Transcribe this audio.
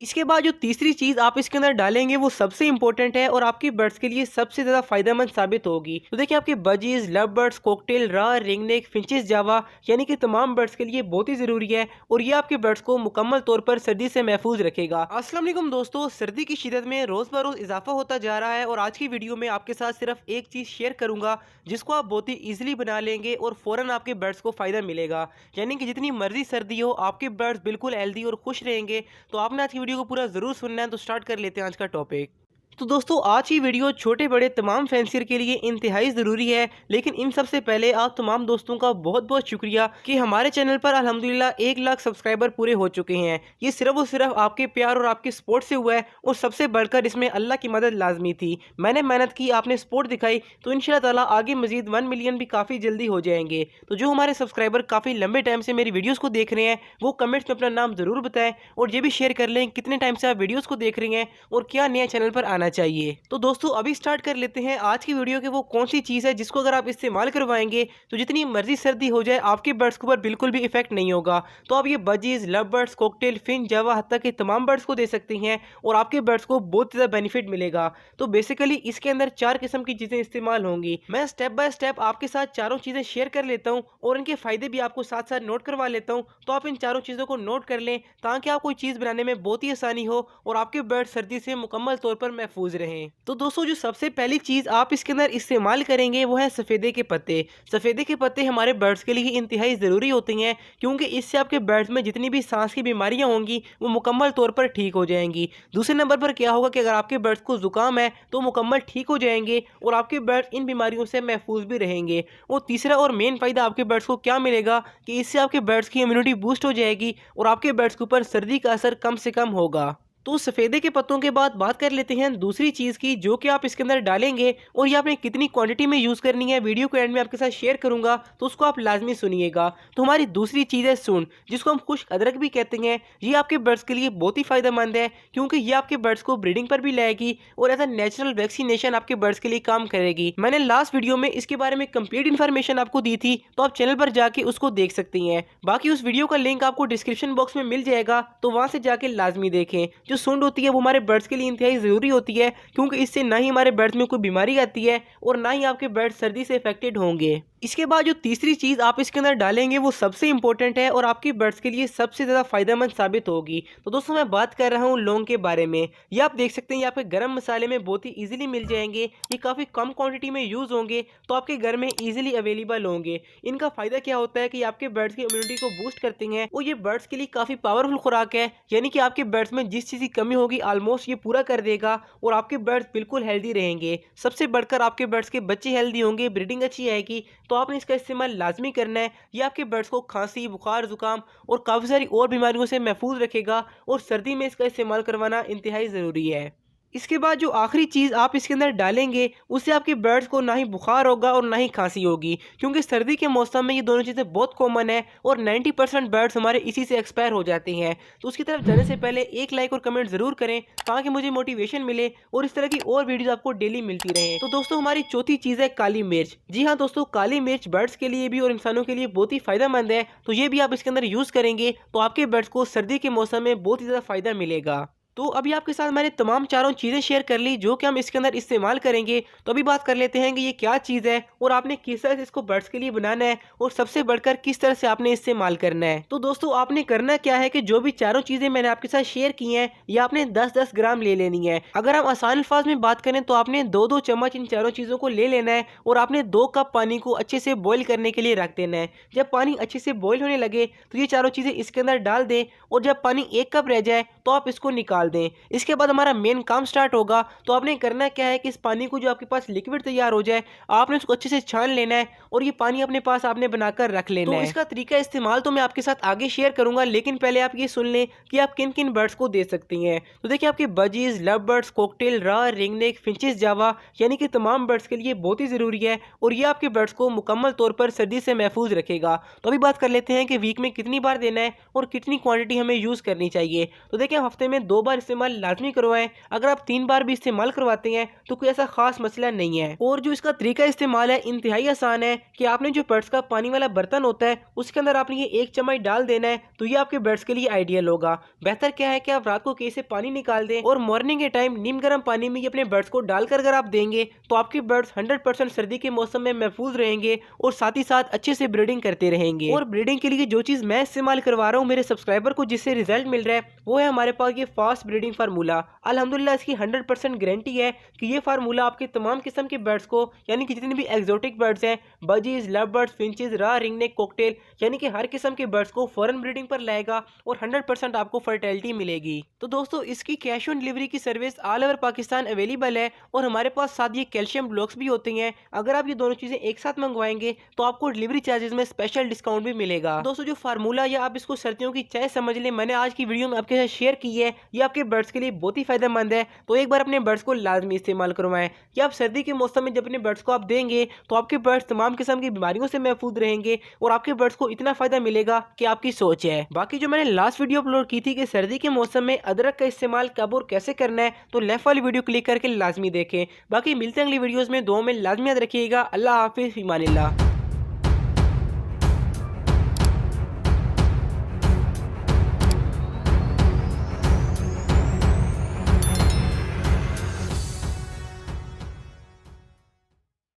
इसके बाद जो तीसरी चीज़ आप इसके अंदर डालेंगे वो सबसे इंपॉर्टेंट है और आपकी बर्ड्स के लिए सबसे ज़्यादा फायदेमंद साबित होगी। तो देखिए आपके बजीज, लव बर्ड्स, कॉकटेल, रा, रिंगनेक, फिंचेस, जावा यानी कि तमाम बर्ड्स के लिए बहुत ही ज़रूरी है और ये आपके बर्ड्स को मुकम्मल तौर पर सर्दी से महफूज रखेगा। अस्सलाम वालेकुम दोस्तों, सर्दी की शिदत में रोज़ ब रोज़ इजाफा होता जा रहा है और आज की वीडियो में आपके साथ सिर्फ एक चीज़ शेयर करूंगा जिसको आप बहुत ही ईजिली बना लेंगे और फ़ौरन आपके बर्ड्स को फ़ायदा मिलेगा। यानी कि जितनी मर्जी सर्दी हो आपके बर्ड्स बिल्कुल हेल्दी और खुश रहेंगे। तो आपने आज की वीडियो को पूरा ज़रूर सुनना है, तो स्टार्ट कर लेते हैं आज का टॉपिक। तो दोस्तों आज की वीडियो छोटे बड़े तमाम फैंसियर के लिए इंतहाई ज़रूरी है, लेकिन इन सबसे पहले आप तमाम दोस्तों का बहुत बहुत शुक्रिया कि हमारे चैनल पर अल्हम्दुलिल्लाह 1 लाख सब्सक्राइबर पूरे हो चुके हैं। ये सिर्फ और सिर्फ आपके प्यार और आपके सपोर्ट से हुआ है और सबसे बढ़कर इसमें अल्लाह की मदद लाजमी थी। मैंने मेहनत की, आपने सपोर्ट दिखाई, तो इंशाल्लाह ताला आगे मजीद 1 मिलियन भी काफ़ी जल्दी हो जाएंगे। तो जो हमारे सब्सक्राइबर काफ़ी लंबे टाइम से मेरी वीडियोज़ को देख रहे हैं वो कमेंट्स में अपना नाम ज़रूर बताएं और ये भी शेयर कर लें कितने टाइम से आप वीडियोज़ को देख रही हैं और क्या नया चैनल पर आना चाहिए। तो दोस्तों अभी स्टार्ट कर लेते हैं आज की वीडियो के वो कौन सी चीज़ है जिसको अगर आप इस्तेमाल करवाएंगे तो जितनी मर्जी सर्दी हो जाए आपके बर्ड्स के ऊपर बिल्कुल भी इफेक्ट नहीं होगा। तो आप ये budgies, love birds, cockatiel, finch, Java हत्ता के तमाम बर्ड्स को दे सकते हैं और आपके बर्ड्स को बहुत ज़्यादा बेनिफिट मिलेगा। तो बेसिकली इसके अंदर 4 किस्म की चीज़ें इस्तेमाल होंगी। मैं स्टेप बाय स्टेप आपके साथ चारों चीज़ें शेयर कर लेता हूँ और इनके फायदे भी आपको साथ साथ नोट करवा लेता हूँ। तो आप इन चारों चीज़ों को नोट कर लें ताकि आप कोई चीज़ बनाने में बहुत ही आसानी हो और आपके बर्ड सर्दी से मुकम्मल तौर पर महफूज रहें। तो दोस्तों जो सबसे पहली चीज़ आप इसके अंदर इस्तेमाल करेंगे वो है सफ़ेदे के पत्ते। सफ़ेदे के पत्ते हमारे बर्ड्स के लिए इंतहाई ज़रूरी होते हैं क्योंकि इससे आपके बर्ड्स में जितनी भी सांस की बीमारियां होंगी वो मुकम्मल तौर पर ठीक हो जाएंगी। दूसरे नंबर पर क्या होगा कि अगर आपके बर्ड्स को ज़ुकाम है तो मुकम्मल ठीक हो जाएंगे और आपके बर्ड्स इन बीमारियों से महफूज भी रहेंगे। और तीसरा और मेन फ़ायदा आपके बर्ड्स को क्या मिलेगा कि इससे आपके बर्ड्स की इम्यूनिटी बूस्ट हो जाएगी और आपके बर्ड्स के ऊपर सर्दी का असर कम से कम होगा। तो सफ़ेदे के पत्तों के बाद बात कर लेते हैं दूसरी चीज़ की जो कि आप इसके अंदर डालेंगे और ये आपने कितनी क्वांटिटी में यूज़ करनी है वीडियो को एंड में आपके साथ शेयर करूंगा, तो उसको आप लाजमी सुनिएगा। तो हमारी दूसरी चीज़ है सूंड, जिसको हम खुश्क अदरक भी कहते हैं। ये आपके बर्ड्स के लिए बहुत ही फ़ायदेमंद है क्योंकि ये आपके बर्ड्स को ब्रीडिंग पर भी लाएगी और एज अ नेचुरल वैक्सीनेशन आपके बर्ड्स के लिए काम करेगी। मैंने लास्ट वीडियो में इसके बारे में कंप्लीट इन्फॉर्मेशन आपको दी थी, तो आप चैनल पर जाके उसको देख सकती हैं। बाकी उस वीडियो का लिंक आपको डिस्क्रिप्शन बॉक्स में मिल जाएगा, तो वहाँ से जाके लाजमी देखें। जो सूंड होती है वो हमारे बर्ड्स के लिए इंतहाई ज़रूरी होती है क्योंकि इससे ना ही हमारे बर्ड्स में कोई बीमारी आती है और ना ही आपके बर्ड्स सर्दी से इफेक्टेड होंगे। इसके बाद जो तीसरी चीज़ आप इसके अंदर डालेंगे वो सबसे इंपॉर्टेंट है और आपके बर्ड्स के लिए सबसे ज़्यादा फायदेमंद साबित होगी। तो दोस्तों मैं बात कर रहा हूँ लौंग के बारे में। ये आप देख सकते हैं ये आपके गर्म मसाले में बहुत ही इजीली मिल जाएंगे। ये काफ़ी कम क्वांटिटी में यूज़ होंगे तो आपके घर में इजीली अवेलेबल होंगे। इनका फ़ायदा क्या होता है कि आपके बर्ड्स की इम्यूनिटी को बूस्ट करते हैं और ये बर्ड्स के लिए काफ़ी पावरफुल खुराक है। यानी कि आपके बर्ड्स में जिस चीज़ की कमी होगी ऑलमोस्ट ये पूरा कर देगा और आपके बर्ड्स बिल्कुल हेल्दी रहेंगे। सबसे बढ़कर आपके बर्ड्स के बच्चे हेल्दी होंगे, ब्रीडिंग अच्छी आएगी। तो आपने इसका इस्तेमाल लाजमी करना है। ये आपके बर्ड्स को खांसी, बुखार, जुकाम और काफ़ी सारी और बीमारियों से महफूज रखेगा और सर्दी में इसका इस्तेमाल करवाना इंतहाई ज़रूरी है। इसके बाद जो आखिरी चीज़ आप इसके अंदर डालेंगे उससे आपके बर्ड्स को ना ही बुखार होगा और ना ही खांसी होगी क्योंकि सर्दी के मौसम में ये दोनों चीज़ें बहुत कॉमन है और 90% बर्ड्स हमारे इसी से एक्सपायर हो जाते हैं। तो उसकी तरफ जाने से पहले एक लाइक और कमेंट ज़रूर करें ताकि मुझे मोटिवेशन मिले और इस तरह की और वीडियोज़ आपको डेली मिलती रहे। तो दोस्तों हमारी चौथी चीज़ है काली मिर्च। जी हाँ दोस्तों, काली मिर्च बर्ड्स के लिए भी और इंसानों के लिए बहुत ही फ़ायदेमंद है। तो ये भी आप इसके अंदर यूज़ करेंगे तो आपके बर्ड्स को सर्दी के मौसम में बहुत ही ज़्यादा फ़ायदा मिलेगा। तो अभी आपके साथ मैंने तमाम चारों चीज़ें शेयर कर ली जो कि हम इसके अंदर इस्तेमाल करेंगे। तो अभी बात कर लेते हैं कि ये क्या चीज़ है और आपने किस तरह से इसको बर्ड्स के लिए बनाना है और सबसे बढ़कर किस तरह से आपने इस्तेमाल करना है। तो दोस्तों आपने करना क्या है कि जो भी चारों चीज़ें मैंने आपके साथ शेयर की हैं ये आपने 10-10 ग्राम ले लेनी है। अगर हम आसान अल्फाज में बात करें तो आपने 2-2 चम्मच इन चारों चीज़ों को ले लेना है और आपने 2 कप पानी को अच्छे से बॉईल करने के लिए रख देना है। जब पानी अच्छे से बॉईल होने लगे तो ये चारों चीज़ें इसके अंदर डाल दें और जब पानी 1 कप रह जाए तो आप इसको निकाल दें। इसके बाद हमारा मेन काम स्टार्ट होगा। तो आपने करना क्या है कि इस पानी को जो आपके पास लिक्विड तैयार हो जाए आपने उसको अच्छे से छान लेना है और ये पानी अपने पास आपने बनाकर रख लेना है। तो इसका तरीका इस्तेमाल तो मैं आपके साथ आगे शेयर करूंगा, लेकिन पहले आप ये सुन लें कि आप किन किन बर्ड्स को दे सकती हैं। तो देखिए आपके बजीज, लव बर्ड्स, कॉकटेल, रा, रिंगनेक, फिंचेस, जावा यानी कि तमाम बर्ड्स के लिए बहुत ही ज़रूरी है और ये आपके बर्ड्स को मुकम्मल तौर पर सर्दी से महफूज रखेगा। तो अभी बात कर लेते हैं कि वीक में कितनी बार देना है और कितनी क्वांटिटी हमें यूज़ करनी चाहिए। तो देखिए हम हफ्ते में 2 बार बार इस्तेमाल लाजमी करवाएं। अगर आप 3 बार भी इस्तेमाल करवाते हैं तो कोई ऐसा खास मसला नहीं है। और जो इसका तरीका इस्तेमाल है इंतहाई आसान है कि आपने जो बर्ड्स का पानी वाला बर्तन होता है उसके अंदर आपने ये 1 चम्मच डाल देना है, तो ये आपके बर्ड्स के लिए आइडियल होगा। बेहतर क्या है कि आप रात को केस से पानी निकाल दें और मॉर्निंग के टाइम नीम गर्म पानी में ये अपने बर्ड्स को डालकर अगर आप देंगे तो आपके बर्ड्स 100% सर्दी के मौसम में महफूज रहेंगे और साथ ही साथ अच्छे से ब्रीडिंग करते रहेंगे। और ब्रीडिंग के लिए जो चीज मैं इस्तेमाल करवा रहा हूँ मेरे सब्सक्राइबर को, जिससे रिजल्ट मिल रहा है, वो है हमारे पास ये फास्ट ब्रीडिंग फार्मूला। अल्हम्दुलिल्लाह इसकी 100% गारंटी है कि ये फार्मूला आपके तमाम किस्म के बर्ड्स को, यानी कि जितने भी एक्सोटिक बर्ड्स हैं, बजीज, लव बर्ड्स, फिंचेस, रा, रिंगनेक, कॉकटेल, यानी कि हर किस्म के बर्ड्स को फॉरेन ब्रीडिंग पर लाएगा और 100% आपको फर्टिलिटी मिलेगी। तो दोस्तों इसकी कैश ऑन डिलीवरी की service all over Pakistan available है और हमारे पास साथ ये कैल्शियम ब्लॉक्स भी होते हैं। अगर आप ये दोनों चीजें एक साथ मंगवाएंगे तो आपको डिलीवरी चार्जेस में स्पेशल डिस्काउंट भी मिलेगा। दोस्तों जो फार्मूला या आप इसको सर्दियों की चाय समझ लें, मैंने आज की वीडियो में आपके साथ शेयर की है, ये आपके बर्ड्स के लिए बहुत ही फायदेमंद है। तो एक बार अपने बर्ड्स को लाजमी इस्तेमाल करवाएं। या आप सर्दी के मौसम में जब अपने बर्ड्स को आप देंगे तो आपके बर्ड्स तमाम किस्म की बीमारियों से महफूज रहेंगे और आपके बर्ड्स को इतना फायदा मिलेगा कि आपकी सोच है। बाकी जो मैंने लास्ट वीडियो अपलोड की थी कि सर्दी के मौसम में अदरक का इस्तेमाल कब और कैसे करना है, तो लेफ्ट वाली वीडियो क्लिक करके लाजमी देखें। बाकी मिलते हैं अगली वीडियोस में, दुआ में लाजमी याद रखिएगा। अल्लाह हाफिज़, फ़ी अमानिल्लाह।